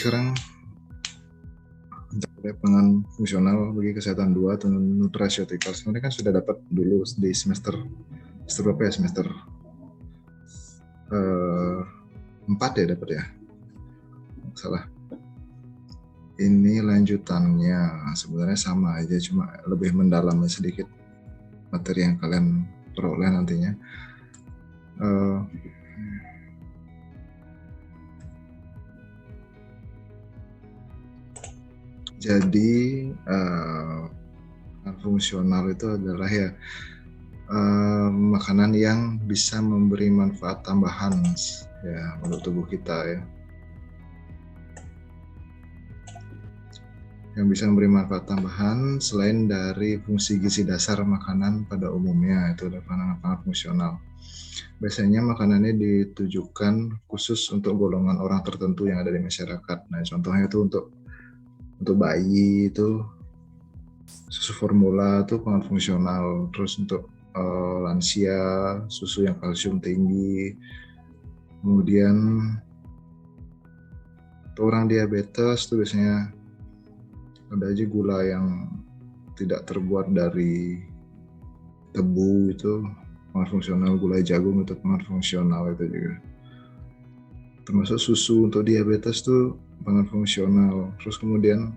sekarang pangan fungsional bagi kesehatan 2 atau nutraceutical sebenarnya kan sudah dapat dulu di semester berapa ya, semester 4 ya dapat ya, salah. Ini lanjutannya sebenarnya sama aja, cuma lebih mendalami sedikit materi yang kalian peroleh nantinya. Jadi fungsional itu adalah ya makanan yang bisa memberi manfaat tambahan ya untuk tubuh kita ya, yang bisa memberi manfaat tambahan selain dari fungsi gizi dasar makanan pada umumnya. Itu adalah makanan fungsional. Biasanya makanannya ditujukan khusus untuk golongan orang tertentu yang ada di masyarakat. Nah, contohnya itu untuk bayi itu susu formula itu pangan fungsional. Terus untuk lansia susu yang kalsium tinggi. Kemudian untuk orang diabetes itu biasanya ada aja gula yang tidak terbuat dari tebu, itu pangan fungsional. Gula jagung itu pangan fungsional itu juga. Termasuk susu untuk diabetes tuh pangan fungsional. Terus kemudian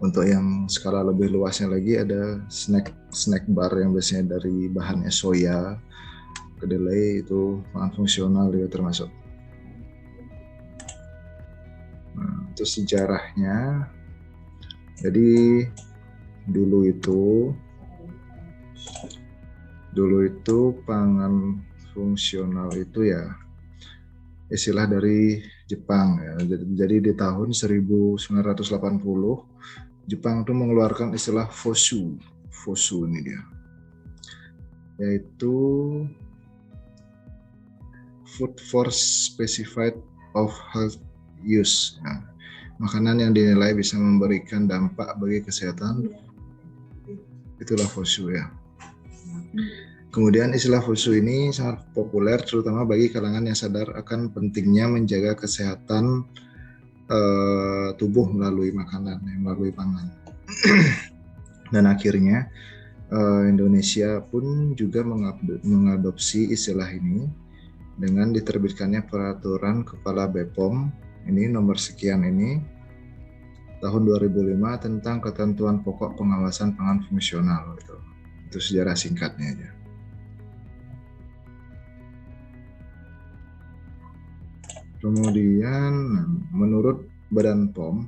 untuk yang skala lebih luasnya lagi ada snack bar yang biasanya dari bahannya soya, kedelai, itu pangan fungsional juga termasuk. Nah, itu sejarahnya. Jadi dulu itu pangan fungsional itu ya istilah dari Jepang ya. Jadi di tahun 1980 Jepang itu mengeluarkan istilah FOSU. FOSU ini dia, yaitu Food for Specified of Health Use. Nah, makanan yang dinilai bisa memberikan dampak bagi kesehatan, itulah FOSU ya. Kemudian istilah FOSU ini sangat populer terutama bagi kalangan yang sadar akan pentingnya menjaga kesehatan tubuh melalui makanan, melalui pangan. Dan akhirnya Indonesia pun juga mengadopsi istilah ini dengan diterbitkannya peraturan Kepala BPOM ini nomor sekian ini tahun 2005 tentang ketentuan pokok pengawasan pangan fungsional. Itu sejarah singkatnya aja. Kemudian menurut Badan POM,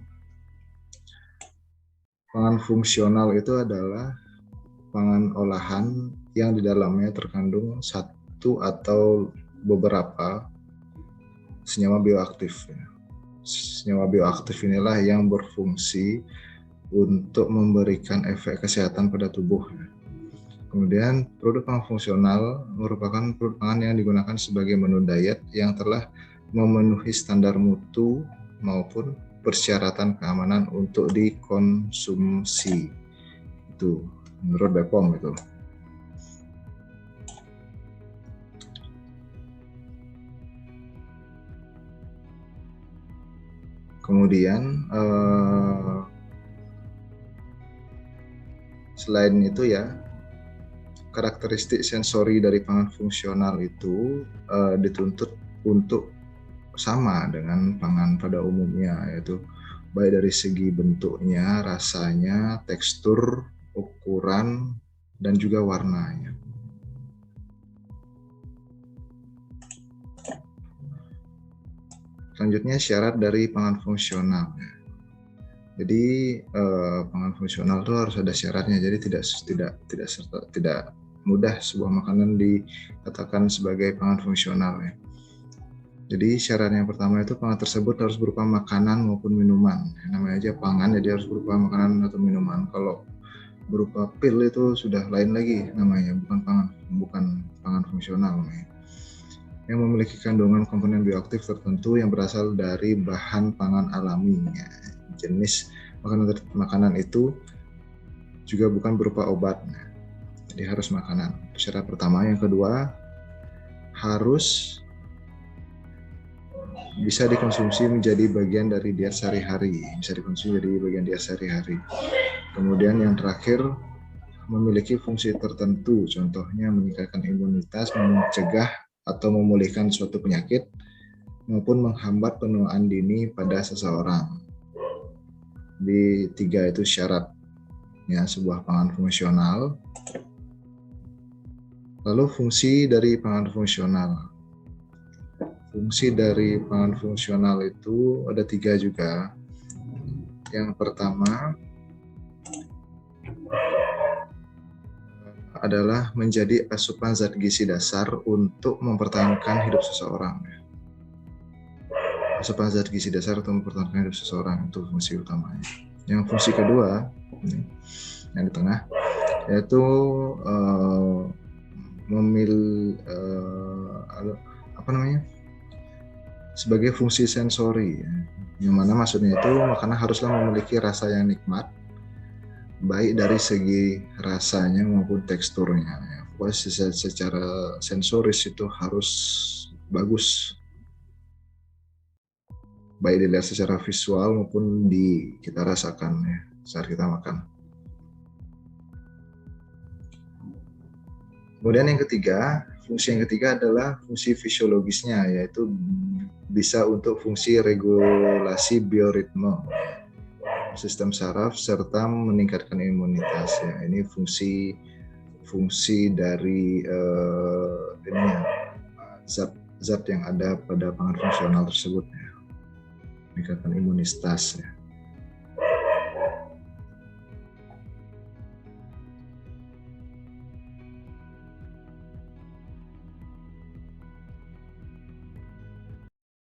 pangan fungsional itu adalah pangan olahan yang di dalamnya terkandung satu atau beberapa senyawa bioaktif. Senyawa bioaktif inilah yang berfungsi untuk memberikan efek kesehatan pada tubuh. Kemudian produk pangan fungsional merupakan produk pangan yang digunakan sebagai menu diet yang telah memenuhi standar mutu maupun persyaratan keamanan untuk dikonsumsi. Itu menurut BPOM itu. Kemudian selain itu ya, karakteristik sensori dari pangan fungsional itu dituntut untuk sama dengan pangan pada umumnya, yaitu baik dari segi bentuknya, rasanya, tekstur, ukuran, dan juga warnanya. Selanjutnya syarat dari pangan fungsional. Jadi pangan fungsional itu harus ada syaratnya. Jadi tidak mudah sebuah makanan dikatakan sebagai pangan fungsional ya. Jadi syarat yang pertama itu pangan tersebut harus berupa makanan maupun minuman. Namanya aja pangan, jadi harus berupa makanan atau minuman. Kalau berupa pil itu sudah lain lagi namanya, bukan pangan fungsional namanya. Yang memiliki kandungan komponen bioaktif tertentu yang berasal dari bahan pangan alami. Ya, jenis makanan itu juga bukan berupa obat. Nah, jadi harus makanan. Syarat pertama. Yang kedua, harus bisa dikonsumsi menjadi bagian dari diet sehari-hari, bisa dikonsumsi jadi bagian diet sehari-hari. Kemudian yang terakhir, memiliki fungsi tertentu, contohnya meningkatkan imunitas, mencegah atau memulihkan suatu penyakit, maupun menghambat penuaan dini pada seseorang. Di 3 itu syaratnya sebuah pangan fungsional. Lalu fungsi dari pangan fungsional. Fungsi dari pangan fungsional itu ada 3 juga. Yang pertama adalah menjadi asupan zat gizi dasar untuk mempertahankan hidup seseorang. Asupan zat gizi dasar untuk mempertahankan hidup seseorang itu fungsi utamanya. Yang fungsi kedua, yang di tengah, yaitu sebagai fungsi sensori, yang mana maksudnya itu makanan haruslah memiliki rasa yang nikmat, baik dari segi rasanya maupun teksturnya. Pokoknya secara sensoris itu harus bagus, baik dilihat secara visual maupun kita rasakan ya saat kita makan. Kemudian yang ketiga, fungsi yang ketiga adalah fungsi fisiologisnya, yaitu bisa untuk fungsi regulasi bioritme, sistem saraf, serta meningkatkan imunitas. Ya, ini fungsi dari zat yang ada pada pangan fungsional tersebut, ya. Meningkatkan imunitas. Ya.